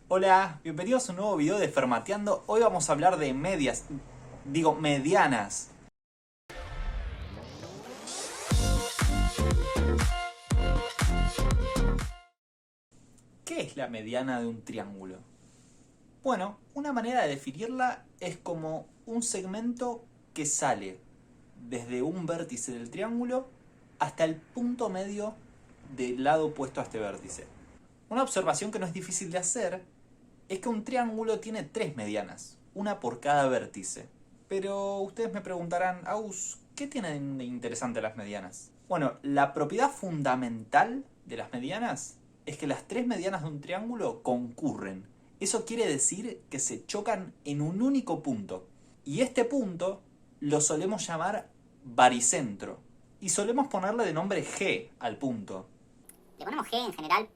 Hola, bienvenidos a un nuevo video de Fermateando. Hoy vamos a hablar de medianas. ¿Qué es la mediana de un triángulo? Bueno, una manera de definirla es como un segmento que sale desde un vértice del triángulo hasta el punto medio del lado opuesto a este vértice. Una observación que no es difícil de hacer es que un triángulo tiene tres medianas, una por cada vértice. Pero ustedes me preguntarán, Aus, ¿qué tienen de interesante las medianas? Bueno, la propiedad fundamental de las medianas es que las tres medianas de un triángulo concurren. Eso quiere decir que se chocan en un único punto. Y este punto lo solemos llamar baricentro. Y solemos ponerle de nombre G al punto. Le ponemos G en general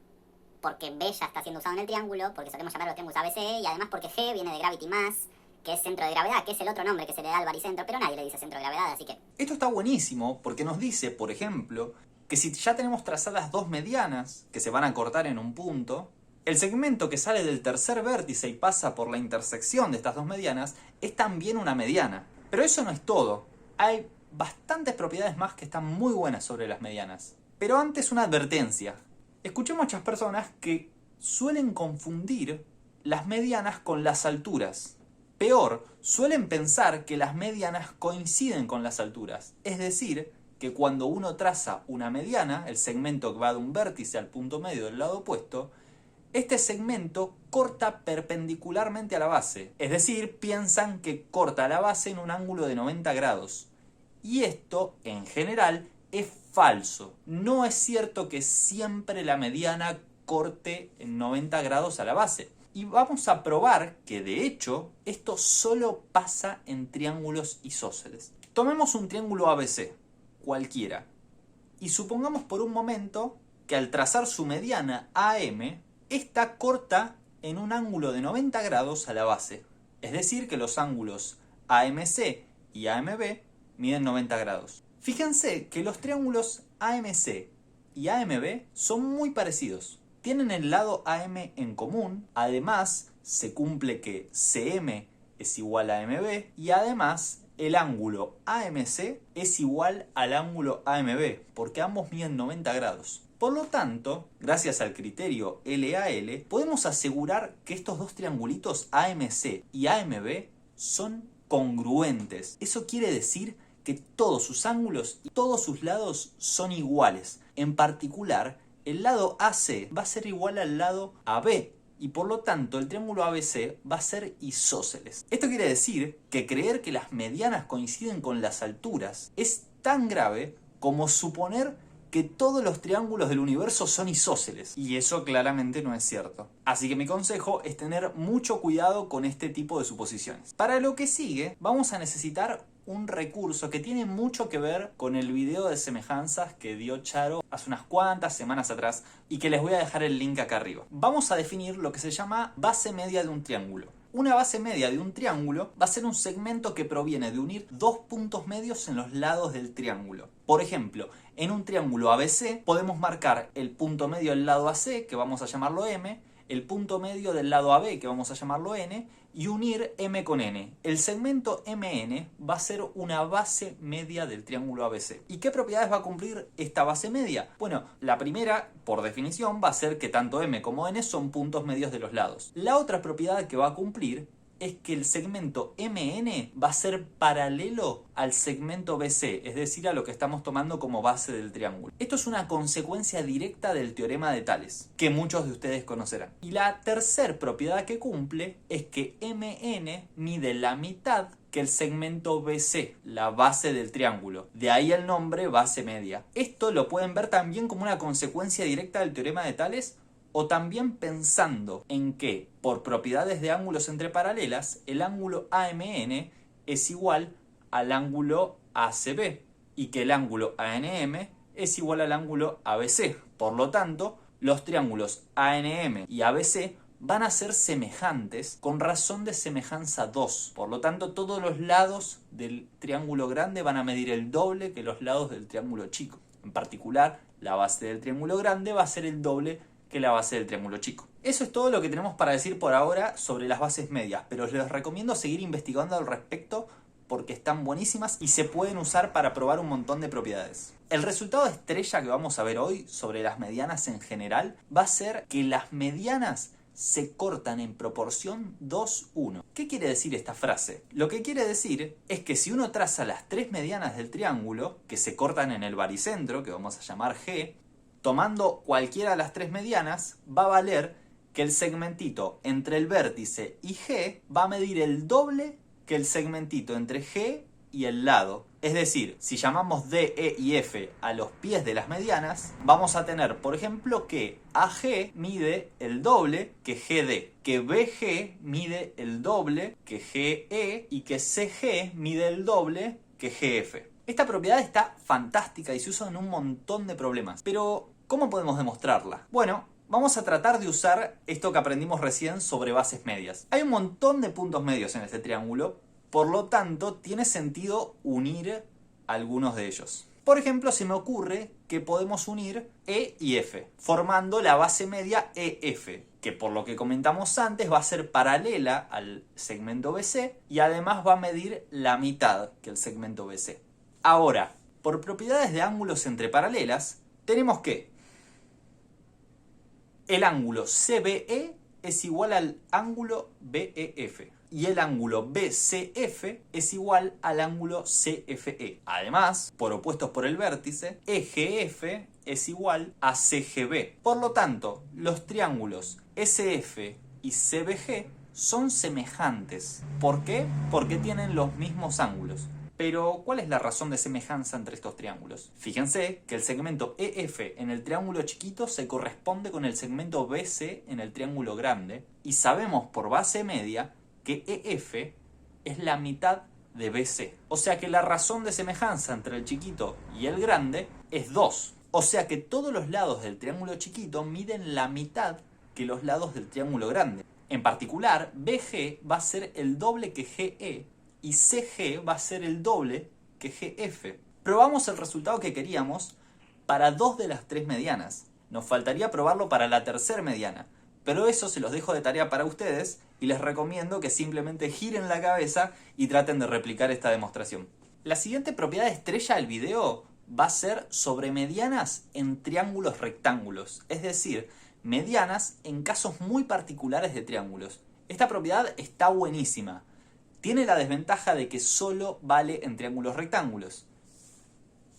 porque B ya está siendo usado en el triángulo, porque solemos llamar a los triángulos ABC, y además porque G viene de gravity mass, que es centro de gravedad, que es el otro nombre que se le da al baricentro, pero nadie le dice centro de gravedad, así que... Esto está buenísimo porque nos dice, por ejemplo, que si ya tenemos trazadas dos medianas que se van a cortar en un punto, el segmento que sale del tercer vértice y pasa por la intersección de estas dos medianas es también una mediana. Pero eso no es todo. Hay bastantes propiedades más que están muy buenas sobre las medianas. Pero antes una advertencia. Escuché muchas personas que suelen confundir las medianas con las alturas. Peor, suelen pensar que las medianas coinciden con las alturas. Es decir, que cuando uno traza una mediana, el segmento que va de un vértice al punto medio del lado opuesto, este segmento corta perpendicularmente a la base. Es decir, piensan que corta la base en un ángulo de 90 grados. Y esto, en general, es falso. No es cierto que siempre la mediana corte en 90 grados a la base. Y vamos a probar que de hecho esto solo pasa en triángulos isósceles. Tomemos un triángulo ABC, cualquiera, y supongamos por un momento que al trazar su mediana AM, esta corta en un ángulo de 90 grados a la base. Es decir, que los ángulos AMC y AMB miden 90 grados. Fíjense que los triángulos AMC y AMB son muy parecidos. Tienen el lado AM en común, además se cumple que CM es igual a AMB y además el ángulo AMC es igual al ángulo AMB porque ambos miden 90 grados. Por lo tanto, gracias al criterio LAL, podemos asegurar que estos dos triangulitos AMC y AMB son congruentes. Eso quiere decir que todos sus ángulos y todos sus lados son iguales. En particular, el lado AC va a ser igual al lado AB y por lo tanto el triángulo ABC va a ser isósceles. Esto quiere decir que creer que las medianas coinciden con las alturas es tan grave como suponer que todos los triángulos del universo son isósceles. Y eso claramente no es cierto. Así que mi consejo es tener mucho cuidado con este tipo de suposiciones. Para lo que sigue, vamos a necesitar un recurso que tiene mucho que ver con el video de semejanzas que dio Charo hace unas cuantas semanas atrás y que les voy a dejar el link acá arriba. Vamos a definir lo que se llama base media de un triángulo. Una base media de un triángulo va a ser un segmento que proviene de unir dos puntos medios en los lados del triángulo. Por ejemplo, en un triángulo ABC podemos marcar el punto medio del lado AC, que vamos a llamarlo M, el punto medio del lado AB, que vamos a llamarlo N, y unir M con N. El segmento MN va a ser una base media del triángulo ABC. ¿Y qué propiedades va a cumplir esta base media? Bueno, la primera, por definición, va a ser que tanto M como N son puntos medios de los lados. La otra propiedad que va a cumplir es que el segmento MN va a ser paralelo al segmento BC, es decir, a lo que estamos tomando como base del triángulo. Esto es una consecuencia directa del teorema de Tales, que muchos de ustedes conocerán. Y la tercera propiedad que cumple es que MN mide la mitad que el segmento BC, la base del triángulo. De ahí el nombre base media. Esto lo pueden ver también como una consecuencia directa del teorema de Tales, o también pensando en que, por propiedades de ángulos entre paralelas, el ángulo AMN es igual al ángulo ACB y que el ángulo ANM es igual al ángulo ABC. Por lo tanto, los triángulos ANM y ABC van a ser semejantes con razón de semejanza 2. Por lo tanto, todos los lados del triángulo grande van a medir el doble que los lados del triángulo chico. En particular, la base del triángulo grande va a ser el doble que la base del triángulo chico. Eso es todo lo que tenemos para decir por ahora sobre las bases medias, pero les recomiendo seguir investigando al respecto porque están buenísimas y se pueden usar para probar un montón de propiedades. El resultado estrella que vamos a ver hoy sobre las medianas en general va a ser que las medianas se cortan en proporción 2:1. ¿Qué quiere decir esta frase? Lo que quiere decir es que si uno traza las tres medianas del triángulo, que se cortan en el baricentro, que vamos a llamar G, tomando cualquiera de las tres medianas, va a valer que el segmentito entre el vértice y G va a medir el doble que el segmentito entre G y el lado. Es decir, si llamamos D, E y F a los pies de las medianas, vamos a tener, por ejemplo, que AG mide el doble que GD, que BG mide el doble que GE y que CG mide el doble que GF. Esta propiedad está fantástica y se usa en un montón de problemas. Pero, ¿cómo podemos demostrarla? Bueno, vamos a tratar de usar esto que aprendimos recién sobre bases medias. Hay un montón de puntos medios en este triángulo, por lo tanto tiene sentido unir algunos de ellos. Por ejemplo, se me ocurre que podemos unir E y F, formando la base media EF, que por lo que comentamos antes va a ser paralela al segmento BC y además va a medir la mitad que el segmento BC. Ahora, por propiedades de ángulos entre paralelas, tenemos que el ángulo CBE es igual al ángulo BEF y el ángulo BCF es igual al ángulo CFE. Además, por opuestos por el vértice, EGF es igual a CGB. Por lo tanto, los triángulos SF y CBG son semejantes. ¿Por qué? Porque tienen los mismos ángulos. Pero, ¿cuál es la razón de semejanza entre estos triángulos? Fíjense que el segmento EF en el triángulo chiquito se corresponde con el segmento BC en el triángulo grande y sabemos por base media que EF es la mitad de BC. O sea que la razón de semejanza entre el chiquito y el grande es 2. O sea que todos los lados del triángulo chiquito miden la mitad que los lados del triángulo grande. En particular, BG va a ser el doble que GE y CG va a ser el doble que GF. Probamos el resultado que queríamos para dos de las tres medianas. Nos faltaría probarlo para la tercera mediana, pero eso se los dejo de tarea para ustedes y les recomiendo que simplemente giren la cabeza y traten de replicar esta demostración. La siguiente propiedad estrella del video va a ser sobre medianas en triángulos rectángulos, es decir, medianas en casos muy particulares de triángulos. Esta propiedad está buenísima. Tiene la desventaja de que solo vale en triángulos rectángulos.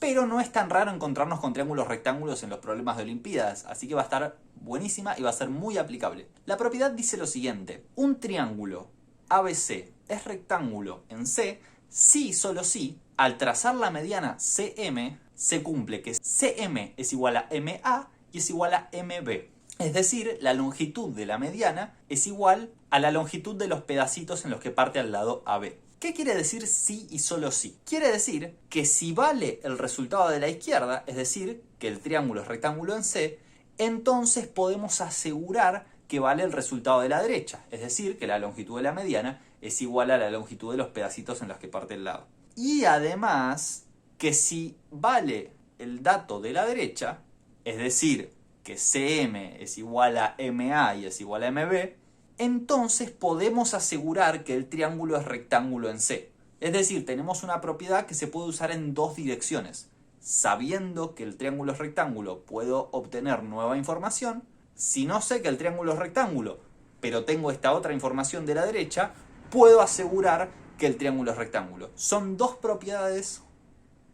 Pero no es tan raro encontrarnos con triángulos rectángulos en los problemas de Olimpiadas, así que va a estar buenísima y va a ser muy aplicable. La propiedad dice lo siguiente: un triángulo ABC es rectángulo en C si y solo si, al trazar la mediana CM, se cumple que CM es igual a MA y es igual a MB. Es decir, la longitud de la mediana es igual a la longitud de los pedacitos en los que parte al lado AB. ¿Qué quiere decir si y solo si? Quiere decir que si vale el resultado de la izquierda, es decir, que el triángulo es rectángulo en C, entonces podemos asegurar que vale el resultado de la derecha, es decir, que la longitud de la mediana es igual a la longitud de los pedacitos en los que parte el lado. Y además, que si vale el dato de la derecha, es decir, que CM es igual a MA y es igual a MB, entonces podemos asegurar que el triángulo es rectángulo en C. Es decir, tenemos una propiedad que se puede usar en dos direcciones. Sabiendo que el triángulo es rectángulo, puedo obtener nueva información. Si no sé que el triángulo es rectángulo, pero tengo esta otra información de la derecha, puedo asegurar que el triángulo es rectángulo. Son dos propiedades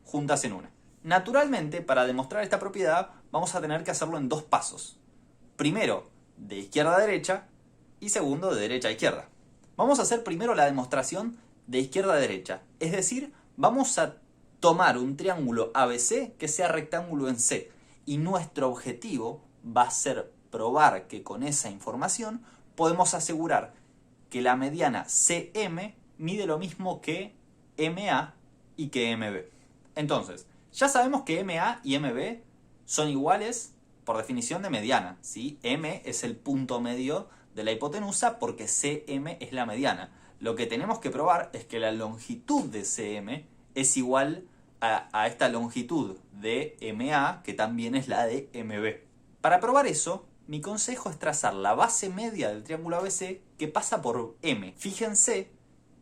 juntas en una. Naturalmente, para demostrar esta propiedad, vamos a tener que hacerlo en dos pasos. Primero, de izquierda a derecha, y segundo, de derecha a izquierda. Vamos a hacer primero la demostración de izquierda a derecha. Es decir, vamos a tomar un triángulo ABC que sea rectángulo en C. Y nuestro objetivo va a ser probar que con esa información podemos asegurar que la mediana CM mide lo mismo que MA y que MB. Entonces, ya sabemos que MA y MB son iguales por definición de mediana, ¿sí? M es el punto medio de la hipotenusa porque CM es la mediana. Lo que tenemos que probar es que la longitud de CM es igual a esta longitud de MA, que también es la de MB. Para probar eso, mi consejo es trazar la base media del triángulo ABC que pasa por M. Fíjense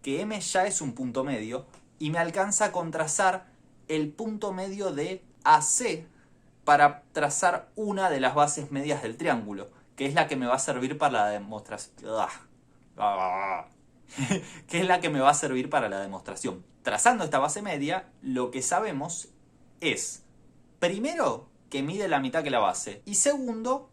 que M ya es un punto medio y me alcanza con trazar el punto medio de AC para trazar una de las bases medias del triángulo, que es la que me va a servir para la demostración. Que es la que me va a servir para la demostración. Trazando esta base media, lo que sabemos es, primero, que mide la mitad que la base, y segundo,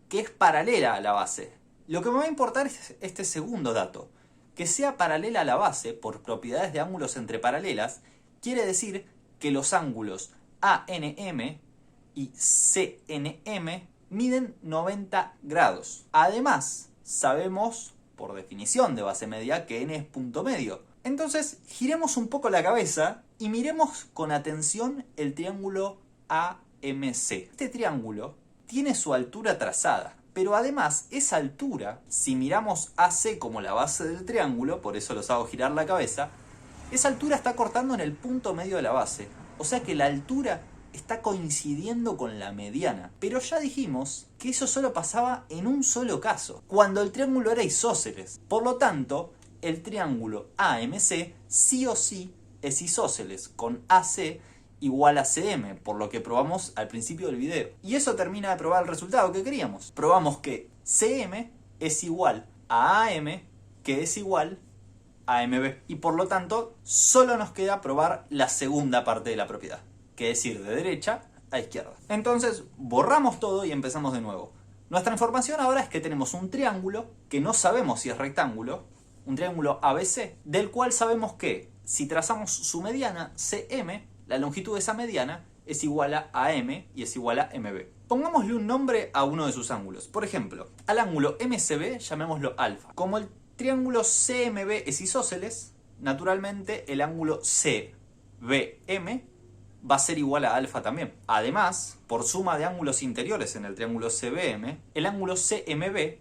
que es paralela a la base. Lo que me va a importar es este segundo dato. Que sea paralela a la base, por propiedades de ángulos entre paralelas, quiere decir que los ángulos ANM y CNM miden 90 grados. Además, sabemos, por definición de base media, que n es punto medio. Entonces, giremos un poco la cabeza y miremos con atención el triángulo AMC. Este triángulo tiene su altura trazada, pero además esa altura, si miramos AC como la base del triángulo, por eso los hago girar la cabeza, esa altura está cortando en el punto medio de la base. O sea que la altura está coincidiendo con la mediana. Pero ya dijimos que eso solo pasaba en un solo caso, cuando el triángulo era isósceles. Por lo tanto, el triángulo AMC sí o sí es isósceles, con AC igual a CM, por lo que probamos al principio del video. Y eso termina de probar el resultado que queríamos. Probamos que CM es igual a AM, que es igual a MB. Y por lo tanto, solo nos queda probar la segunda parte de la propiedad, que es ir de derecha a izquierda. Entonces, borramos todo y empezamos de nuevo. Nuestra información ahora es que tenemos un triángulo que no sabemos si es rectángulo, un triángulo ABC, del cual sabemos que si trazamos su mediana, CM, la longitud de esa mediana es igual a AM y es igual a MB. Pongámosle un nombre a uno de sus ángulos. Por ejemplo, al ángulo MCB llamémoslo alfa. Como el triángulo CMB es isósceles, naturalmente el ángulo CBM va a ser igual a alfa también. Además, por suma de ángulos interiores en el triángulo CBM, el ángulo CMB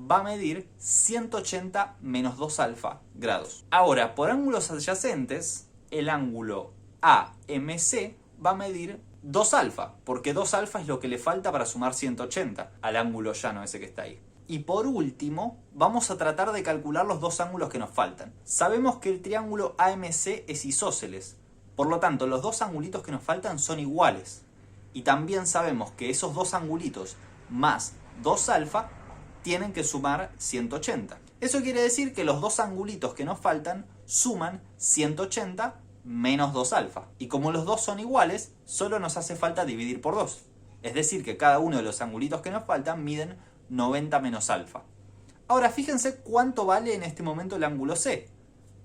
va a medir 180 menos 2 alfa grados. Ahora, por ángulos adyacentes, el ángulo AMC va a medir 2 alfa, porque 2 alfa es lo que le falta para sumar 180 al ángulo llano ese que está ahí. Y por último, vamos a tratar de calcular los dos ángulos que nos faltan. Sabemos que el triángulo AMC es isósceles, por lo tanto los dos angulitos que nos faltan son iguales. Y también sabemos que esos dos angulitos más 2 alfa tienen que sumar 180. Eso quiere decir que los dos angulitos que nos faltan suman 180 menos 2 alfa. Y como los dos son iguales, solo nos hace falta dividir por 2. Es decir, que cada uno de los angulitos que nos faltan miden 90 menos alfa. Ahora fíjense cuánto vale en este momento el ángulo C.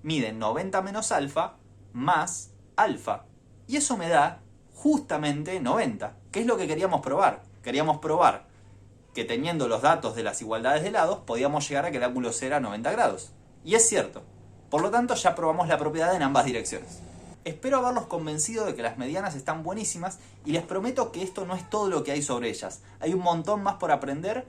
Mide 90 menos alfa más alfa. Y eso me da justamente 90. ¿Qué es lo que queríamos probar? Queríamos probar que teniendo los datos de las igualdades de lados, podíamos llegar a que el ángulo C era 90 grados. Y es cierto. Por lo tanto, ya probamos la propiedad en ambas direcciones. Espero haberlos convencido de que las medianas están buenísimas y les prometo que esto no es todo lo que hay sobre ellas. Hay un montón más por aprender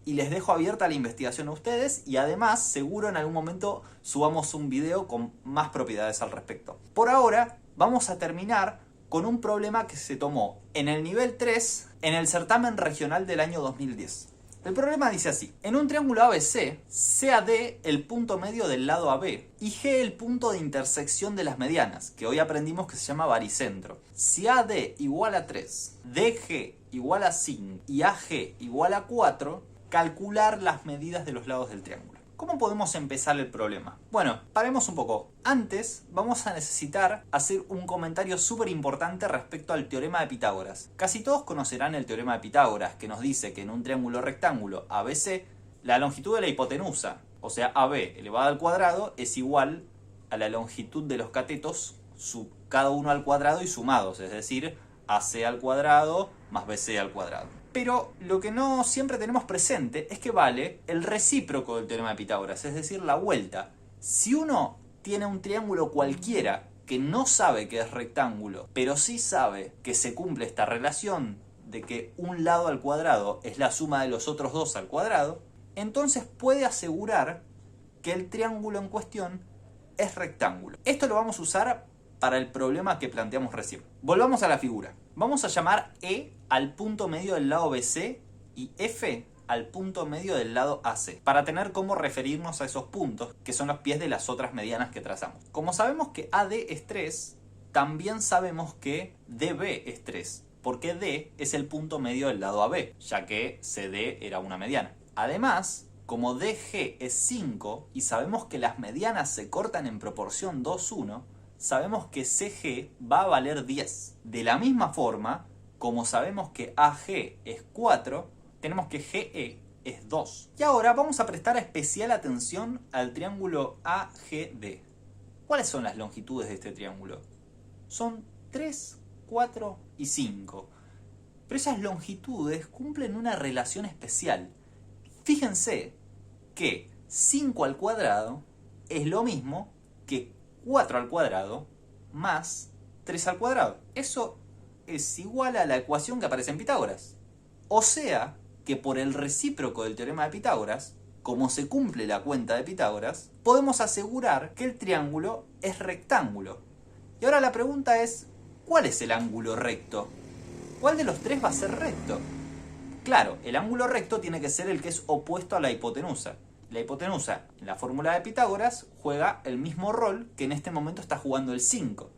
y les dejo abierta la investigación a ustedes y además seguro en algún momento subamos un video con más propiedades al respecto. Por ahora vamos a terminar con un problema que se tomó en el nivel 3 en el certamen regional del año 2010. El problema dice así: en un triángulo ABC, sea D el punto medio del lado AB y G el punto de intersección de las medianas, que hoy aprendimos que se llama baricentro. Si AD igual a 3, DG igual a 5 y AG igual a 4, calcular las medidas de los lados del triángulo. ¿Cómo podemos empezar el problema? Bueno, paremos un poco. Antes vamos a necesitar hacer un comentario súper importante respecto al teorema de Pitágoras. Casi todos conocerán el teorema de Pitágoras, que nos dice que en un triángulo rectángulo ABC, la longitud de la hipotenusa, o sea AB elevado al cuadrado, es igual a la longitud de los catetos, cada uno al cuadrado y sumados, es decir, AC al cuadrado más BC al cuadrado. Pero lo que no siempre tenemos presente es que vale el recíproco del teorema de Pitágoras, es decir, la vuelta. Si uno tiene un triángulo cualquiera que no sabe que es rectángulo, pero sí sabe que se cumple esta relación de que un lado al cuadrado es la suma de los otros dos al cuadrado, entonces puede asegurar que el triángulo en cuestión es rectángulo. Esto lo vamos a usar para el problema que planteamos recién. Volvamos a la figura. Vamos a llamar E al punto medio del lado BC y F al punto medio del lado AC, para tener cómo referirnos a esos puntos, que son los pies de las otras medianas que trazamos. Como sabemos que AD es 3, también sabemos que DB es 3, porque D es el punto medio del lado AB, ya que CD era una mediana. Además, como DG es 5 y sabemos que las medianas se cortan en proporción 2:1, sabemos que CG va a valer 10. De la misma forma, como sabemos que AG es 4, tenemos que GE es 2. Y ahora vamos a prestar especial atención al triángulo AGD. ¿Cuáles son las longitudes de este triángulo? Son 3, 4 y 5. Pero esas longitudes cumplen una relación especial. Fíjense que 5 al cuadrado es lo mismo que 4 al cuadrado más 3 al cuadrado. Eso es igual a la ecuación que aparece en Pitágoras. O sea que por el recíproco del teorema de Pitágoras, como se cumple la cuenta de Pitágoras, podemos asegurar que el triángulo es rectángulo. Y ahora la pregunta es, ¿cuál es el ángulo recto? ¿Cuál de los tres va a ser recto? Claro, el ángulo recto tiene que ser el que es opuesto a la hipotenusa. La hipotenusa, en la fórmula de Pitágoras, juega el mismo rol que en este momento está jugando el 5.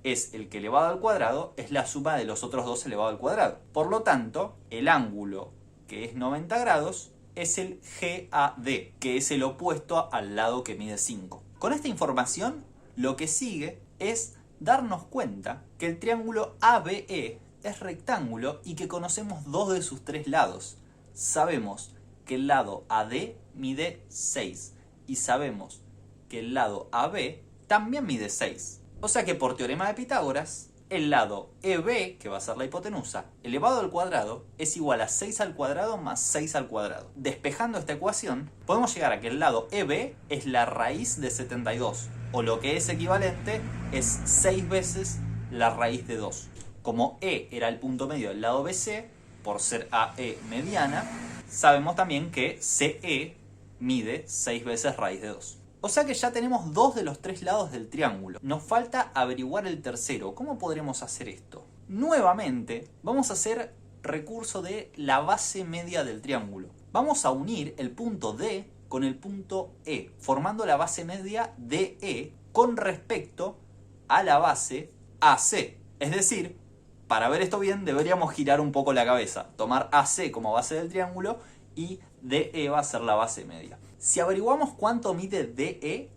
Es el que elevado al cuadrado es la suma de los otros dos elevado al cuadrado. Por lo tanto, el ángulo que es 90 grados es el GAD, que es el opuesto al lado que mide 5. Con esta información, lo que sigue es darnos cuenta que el triángulo ABE es rectángulo y que conocemos dos de sus tres lados. Sabemos que el lado AD mide 6 y sabemos que el lado AB también mide 6. O sea que por teorema de Pitágoras, el lado EB, que va a ser la hipotenusa, elevado al cuadrado, es igual a 6 al cuadrado más 6 al cuadrado. Despejando esta ecuación, podemos llegar a que el lado EB es la raíz de 72, o lo que es equivalente es 6 veces la raíz de 2. Como E era el punto medio del lado BC, por ser AE mediana, sabemos también que CE mide 6 veces raíz de 2. O sea que ya tenemos dos de los tres lados del triángulo. Nos falta averiguar el tercero. ¿Cómo podremos hacer esto? Nuevamente, vamos a hacer recurso de la base media del triángulo. Vamos a unir el punto D con el punto E, formando la base media DE con respecto a la base AC. Es decir, para ver esto bien, deberíamos girar un poco la cabeza. Tomar AC como base del triángulo y DE va a ser la base media. Si averiguamos cuánto mide DE,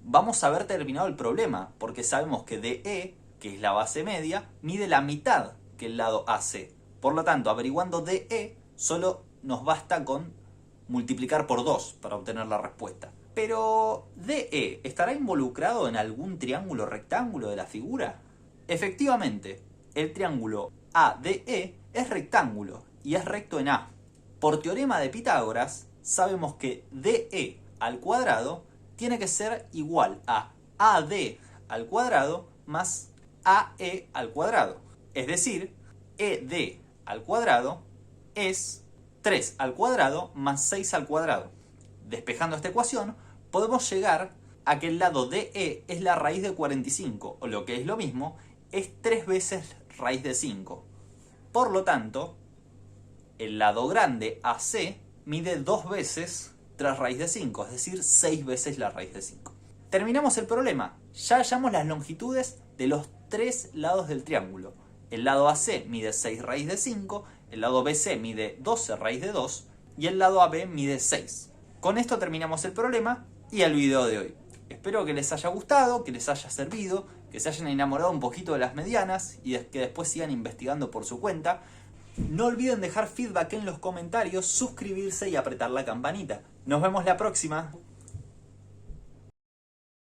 vamos a haber terminado el problema, porque sabemos que DE, que es la base media, mide la mitad que el lado AC. Por lo tanto, averiguando DE, solo nos basta con multiplicar por 2 para obtener la respuesta. Pero, ¿DE estará involucrado en algún triángulo rectángulo de la figura? Efectivamente, el triángulo ADE es rectángulo y es recto en A. Por teorema de Pitágoras, sabemos que DE al cuadrado tiene que ser igual a AD al cuadrado más AE al cuadrado. Es decir, ED al cuadrado es 3 al cuadrado más 6 al cuadrado. Despejando esta ecuación, podemos llegar a que el lado DE es la raíz de 45, o lo que es lo mismo, es 3 veces raíz de 5. Por lo tanto, el lado grande AC mide 2 veces 3 raíz de 5, es decir, 6 veces la raíz de 5. Terminamos el problema. Ya hallamos las longitudes de los tres lados del triángulo. El lado AC mide 6 raíz de 5, el lado BC mide 12 raíz de 2 y el lado AB mide 6. Con esto terminamos el problema y el video de hoy. Espero que les haya gustado, que les haya servido, que se hayan enamorado un poquito de las medianas y que después sigan investigando por su cuenta. No olviden dejar feedback en los comentarios, suscribirse y apretar la campanita. Nos vemos la próxima.